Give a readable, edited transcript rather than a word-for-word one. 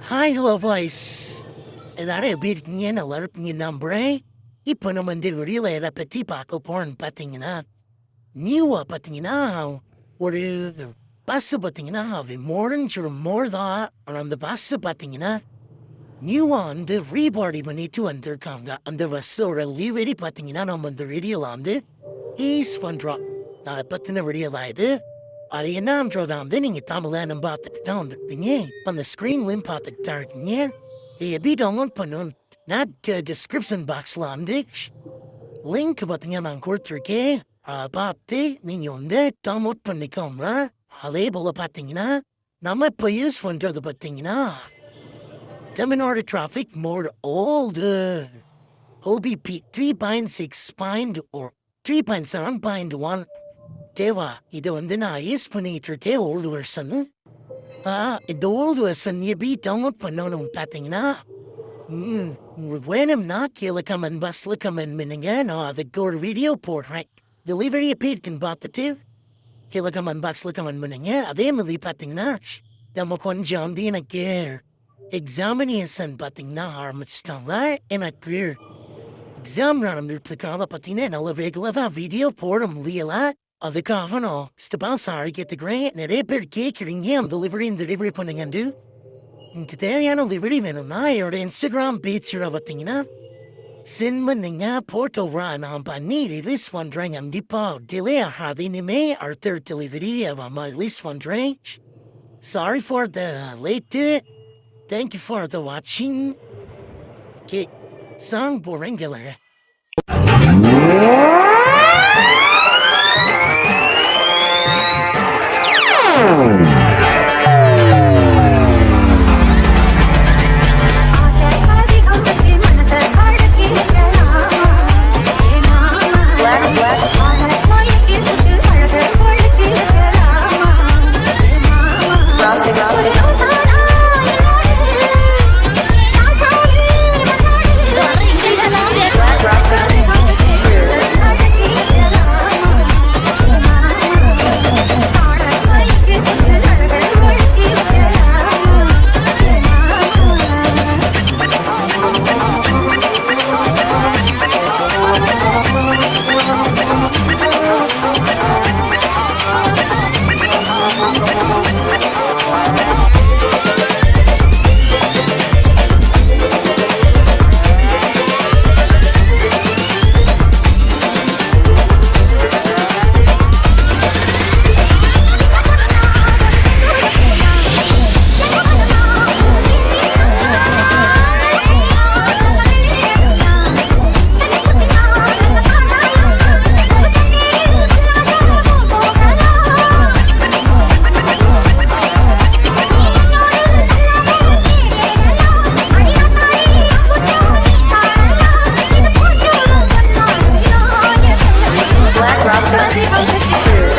Hi, hello boys. எல்லாரும் எப்படி இருக்கீங்க? நல்லா இருப்பீங்க நம்புறேன். இப்போ நம்ம இந்த வீடியோல எதை பற்றி பார்க்க போறோம்னு பார்த்தீங்கன்னா, நியூவாக பார்த்தீங்கன்னா ஒரு பஸ்ஸு பார்த்தீங்கன்னா மோர் தான். ஆனால் அந்த பஸ்ஸு பார்த்தீங்கன்னா நியூவாக வந்து ரீபாடி பண்ணிட்டு வந்திருக்காங்க. அந்த பஸ்ஸோட லிவரி பார்த்தீங்கன்னா நம்ம இந்த வீடியோவில் வந்து ஈஸ் பண்ணுறோம். அதை பற்றின வீடியோ தான் இது. அது என்னன்றதை வந்து நீங்கள் தமிழில் பார்த்துட்டு தான் வந்துருப்பீங்க. இப்போ அந்த ஸ்க்ரீன்லையும் பார்த்துட்டு தான் இருக்கீங்க. இதை எப்படி டவுன்லோட் பண்ணணும்? நான் டிஸ்கிரிப்ஷன் பாக்ஸில் வந்து லிங்க் பார்த்தீங்கன்னா நான் கொடுத்துருக்கேன். அதை பார்த்து நீங்கள் வந்து டவுன்லோட் பண்ணிக்கோங்க. அதே போல் பார்த்தீங்கன்னா நம்ம இப்போ யூஸ் பண்ணுறது பார்த்தீங்கன்னா Tamil Nadu traffic mode old OBP 3.6.7.1 தேவா. இதை வந்து நான் யூஸ் பண்ணிட்டு இருக்கேன் ஓல்டு வெர்ஷன். இந்த ஓல்டு வெர்ஷன் எப்படி டவுன்லோட் பண்ணணும் பார்த்தீங்கன்னா, உங்களுக்கு வேணும்னா கீழே கமெண்ட் பாக்ஸில் கமெண்ட் பண்ணுங்க. நான் அதுக்கு ஒரு வீடியோ போடுறேன். டெலிவரி எப்படி இருக்குன்னு பார்த்துட்டு கீழே கமெண்ட் பாக்ஸில் கமெண்ட் பண்ணுங்க. அதே மாதிரி பார்த்தீங்கன்னா நம்ம கொஞ்சம் வந்து எனக்கு எக்ஸாமினேஷன் பார்த்தீங்கன்னா ஆரம்பிச்சிட்டாங்க. எனக்கு எக்ஸாம் நடந்துட்டுருக்காங்க. பார்த்தீங்கன்னா என்னால் ரெகுலராக வீடியோ போட முடியல. அதுக்காக நான் சாரி கேட்டுக்கிறேன். நிறைய பேர் கேட்குறீங்க இந்த டெலிவரி பண்ணுங்கண்டு. எனக்கு தேவையான டெலிவரி வேணும்னா என்னோட இன்ஸ்டாகிராம் பேஜில் பார்த்தீங்கன்னா சென்ட் பண்ணுங்க. போட்டோவா நான் பண்ணி ரிலீஸ் பண்ணுறேன். கண்டிப்பாக டிலே ஆகாது. இனிமே அடுத்த டெலிவரி ரிலீஸ் பண்ணுறேன். Sorry for the late. Thank you for the வாட்சிங். ஓகே, சாங் போடுறேன் கேளுங்க. Black Roscoe.